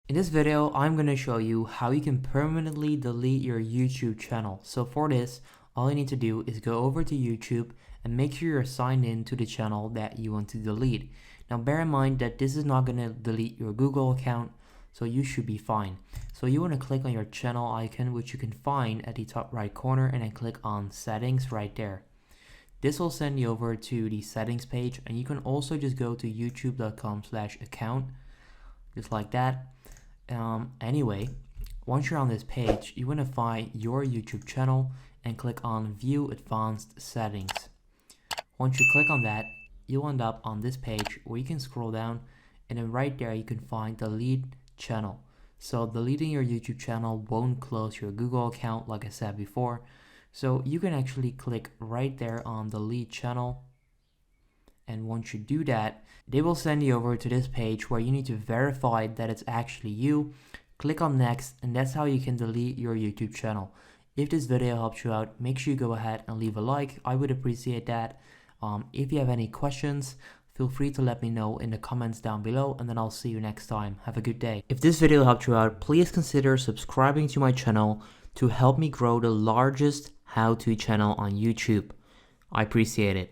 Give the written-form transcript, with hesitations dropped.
In this video, I'm going to show you how you can permanently delete your YouTube channel. So for this, all you need to do is go over to YouTube and make sure you're signed in to the channel that you want to delete. Now bear in mind that this is not going to delete your Google account, so you should be fine. So you want to click on your channel icon, which you can find at the top right corner, and then click on settings right there. This will send you over to the settings page, and you can also just go to youtube.com/account, just like that. Anyway, once you're on this page, you want to find your YouTube channel and click on View Advanced Settings. Once you click on that, you'll end up on this page where you can scroll down, and then right there you can find Delete Channel. So deleting your YouTube channel won't close your Google account, like I said before. So you can actually click right there on Delete Channel. And once you do that, they will send you over to this page where you need to verify that it's actually you. Click on next, and that's how you can delete your YouTube channel. If this video helped you out, make sure you go ahead and leave a like. I would appreciate that. If you have any questions, feel free to let me know in the comments down below, and then I'll see you next time. Have a good day. If this video helped you out, please consider subscribing to my channel to help me grow the largest how-to channel on YouTube. I appreciate it.